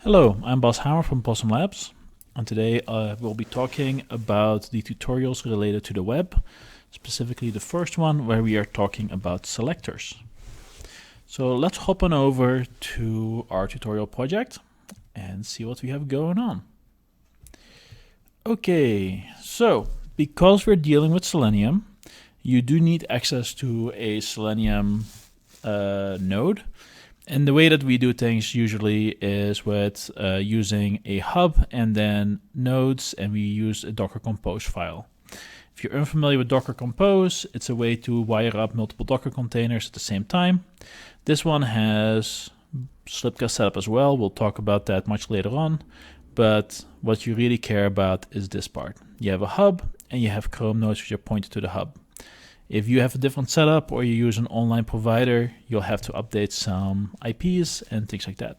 Hello, I'm Bas Hamer from Possum Labs, and today we'll be talking about the tutorials related to the web, specifically the first one where we are talking about selectors. So let's hop on over to our tutorial project and see what we have going on. Okay, so because we're dealing with Selenium, you do need access to a Selenium node. And the way that we do things usually is with using a hub and then nodes, and we use a Docker Compose file. If you're unfamiliar with Docker Compose, it's a way to wire up multiple Docker containers at the same time. This one has slipcast setup as well. We'll talk about that much later on. But what you really care about is this part. You have a hub and you have Chrome nodes which are pointed to the hub. If you have a different setup or you use an online provider, you'll have to update some IPs and things like that.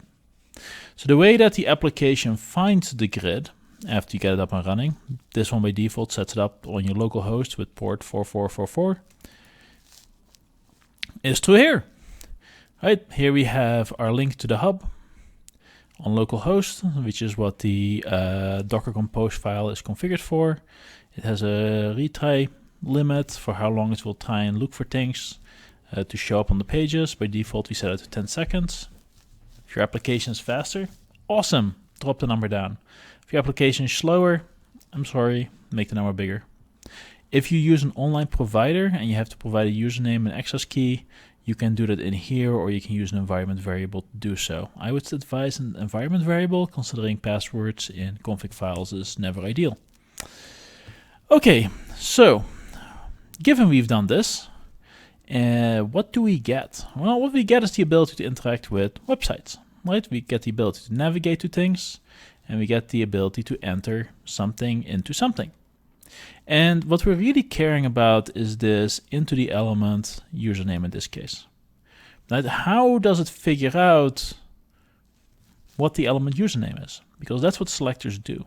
So the way that the application finds the grid after you get it up and running, this one by default sets it up on your local host with port 4444, is through here. Right, here we have our link to the hub on localhost, which is what the Docker Compose file is configured for. It has a retry limit for how long it will try and look for things to show up on the pages. By default, we set it to 10 seconds. If your application is faster, awesome, drop the number down. If your application is slower, I'm sorry, make the number bigger. If you use an online provider and you have to provide a username and access key, you can do that in here, or you can use an environment variable to do so. I would advise an environment variable, considering passwords in config files is never ideal. Okay, so given we've done this, what do we get? Well, what we get is the ability to interact with websites, right? We get the ability to navigate to things, and we get the ability to enter something into something. And what we're really caring about is this into the element username in this case. Now, how does it figure out what the element username is? Because that's what selectors do.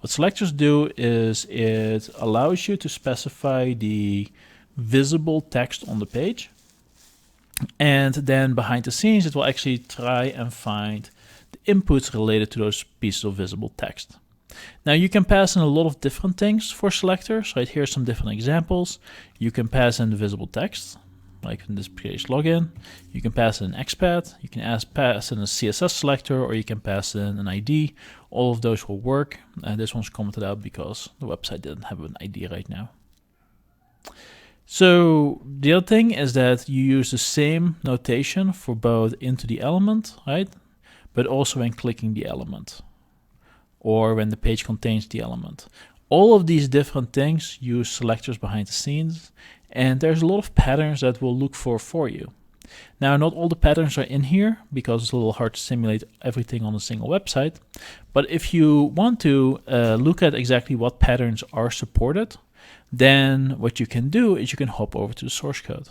What selectors do is it allows you to specify the visible text on the page, and then behind the scenes it will actually try and find the inputs related to those pieces of visible text. Now you can pass in a lot of different things for selectors. Right, here's some different examples. You can pass in the visible text, like in this case login. You can pass in an XPath, you can pass in a CSS selector, or you can pass in an ID. All of those will work. And this one's commented out because the website didn't have an ID right now. So the other thing is that you use the same notation for both into the element, right? But also when clicking the element, or when the page contains the element. All of these different things use selectors behind the scenes, and there's a lot of patterns that we'll look for you. Now, not all the patterns are in here because it's a little hard to simulate everything on a single website, but if you want to look at exactly what patterns are supported, then what you can do is you can hop over to the source code.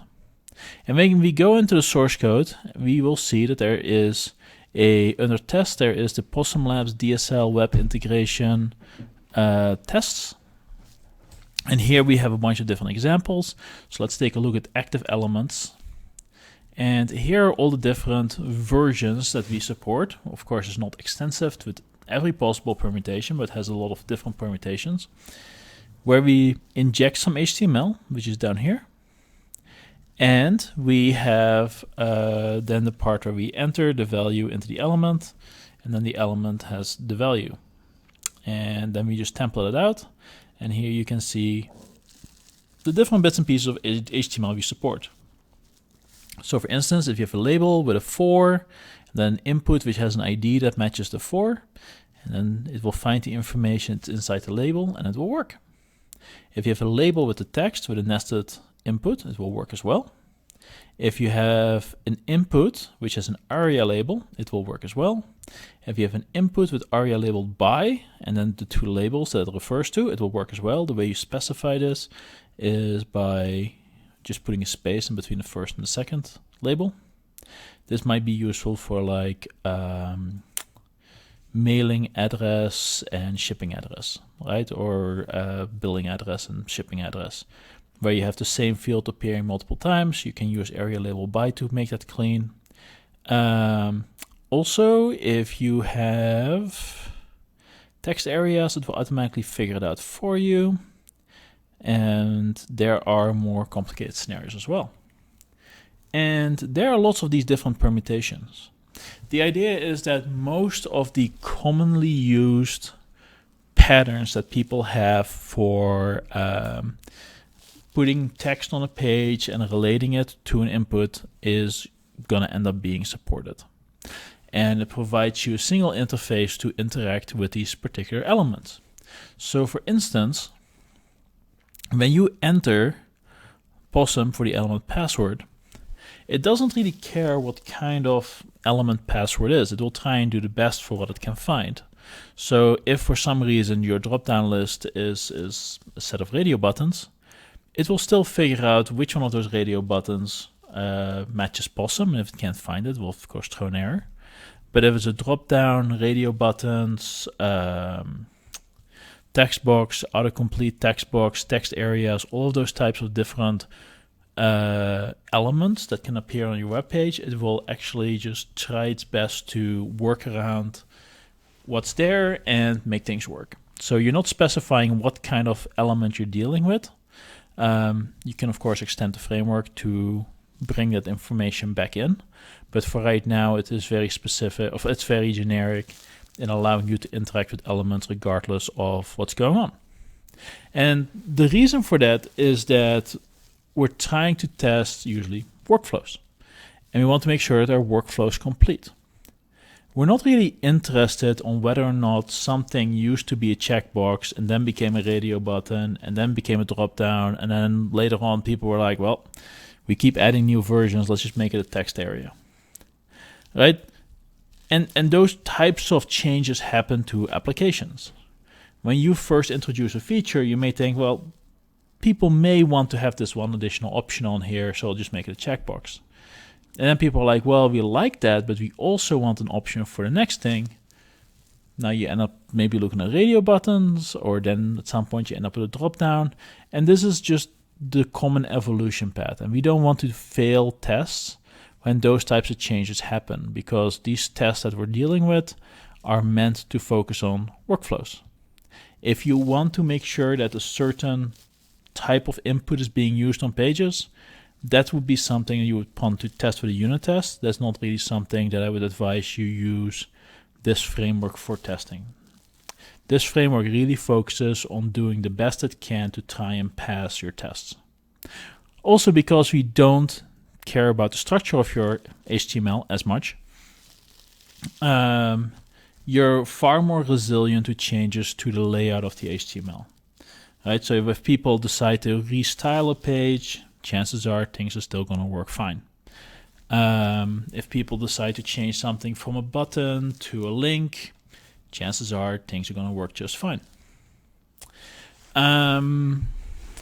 And when we go into the source code, we will see that there is under test, there is the Possum Labs DSL web integration tests. And here we have a bunch of different examples. So let's take a look at active elements. And here are all the different versions that we support. Of course, it's not extensive with every possible permutation, but has a lot of different permutations, where we inject some HTML, which is down here. And we have then the part where we enter the value into the element, and then the element has the value. And then we just template it out. And here you can see the different bits and pieces of HTML we support. So for instance, if you have a label with a 4, then input which has an ID that matches the 4, and then it will find the information inside the label and it will work. If you have a label with the text with a nested input, it will work as well. If you have an input which has an ARIA label, it will work as well. If you have an input with ARIA labeled by, and then the two labels that it refers to, it will work as well. The way you specify this is by just putting a space in between the first and the second label. This might be useful for like mailing address and shipping address, right? Or billing address and shipping address, where you have the same field appearing multiple times. You can use ARIA label by to make that clean. Also, if you have text areas, it will automatically figure it out for you. And there are more complicated scenarios as well. And there are lots of these different permutations. The idea is that most of the commonly used patterns that people have for putting text on a page and relating it to an input is going to end up being supported. And it provides you a single interface to interact with these particular elements. So for instance, when you enter Possum for the element password, it doesn't really care what kind of element password is. It will try and do the best for what it can find. So if for some reason your drop-down list is a set of radio buttons, it will still figure out which one of those radio buttons matches Possum. And if it can't find it, it will of course throw an error. But if it's a drop-down, radio buttons, text box, autocomplete text box, text areas, all of those types of different elements that can appear on your web page, it will actually just try its best to work around what's there and make things work. So you're not specifying what kind of element you're dealing with. You can of course extend the framework to bring that information back in, but for right now it is very specific, it's very generic in allowing you to interact with elements regardless of what's going on. And the reason for that is that we're trying to test usually workflows, and we want to make sure that our workflow is complete. We're not really interested on whether or not something used to be a checkbox and then became a radio button and then became a drop down, and then later on people were like, well, we keep adding new versions, let's just make it a text area, right? And those types of changes happen to applications. When you first introduce a feature, you may think, well, people may want to have this one additional option on here, so I'll just make it a checkbox. And then people are like, well, we like that, but we also want an option for the next thing. Now you end up maybe looking at radio buttons, or then at some point you end up with a drop down. And this is just the common evolution path. And we don't want to fail tests when those types of changes happen, because these tests that we're dealing with are meant to focus on workflows. If you want to make sure that a certain type of input is being used on pages, that would be something you would want to test with a unit test. That's not really something that I would advise you use this framework for testing. This framework really focuses on doing the best it can to try and pass your tests. Also, because we don't care about the structure of your HTML as much, you're far more resilient to changes to the layout of the HTML. Right? So if people decide to restyle a page, chances are things are still going to work fine. If people decide to change something from a button to a link, chances are things are going to work just fine.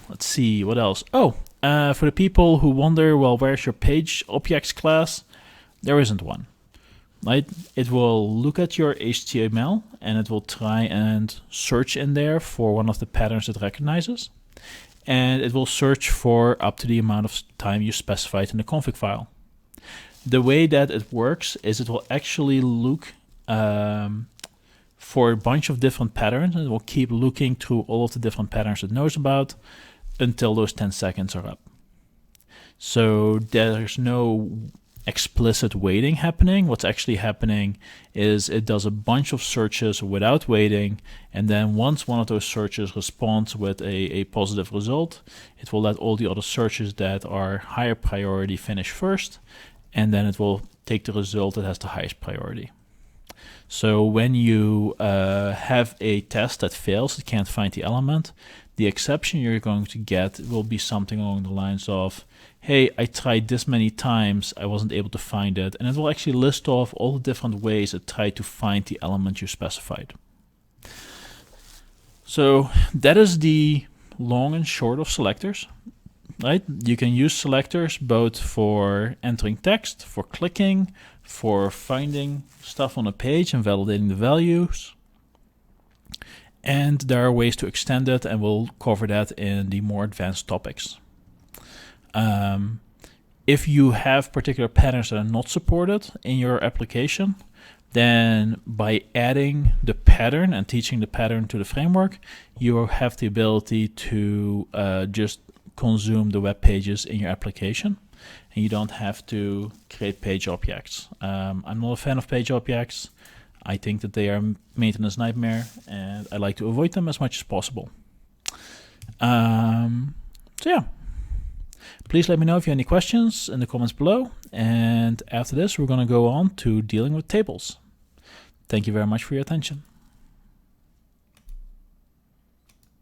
Let's see, what else? For the people who wonder, well, where's your page objects class? There isn't one. Right? It will look at your HTML and it will try and search in there for one of the patterns it recognizes. And it will search for up to the amount of time you specified in the config file. The way that it works is it will actually look for a bunch of different patterns, and it will keep looking through all of the different patterns it knows about until those 10 seconds are up. So there's no explicit waiting happening. What's actually happening is it does a bunch of searches without waiting, and then once one of those searches responds with a positive result, it will let all the other searches that are higher priority finish first, and then it will take the result that has the highest priority. So when you have a test that fails, it can't find the element, the exception you're going to get will be something along the lines of, hey, I tried this many times, I wasn't able to find it, and it will actually list off all the different ways it tried to find the element you specified. So that is the long and short of selectors, right? You can use selectors both for entering text, for clicking, for finding stuff on a page and validating the values. And there are ways to extend it, and we'll cover that in the more advanced topics. If you have particular patterns that are not supported in your application, then by adding the pattern and teaching the pattern to the framework, you have the ability to just consume the web pages in your application, and you don't have to create page objects. I'm not a fan of page objects. I think that they are a maintenance nightmare, and I like to avoid them as much as possible. So yeah, please let me know if you have any questions in the comments below. And after this, we're going to go on to dealing with tables. Thank you very much for your attention.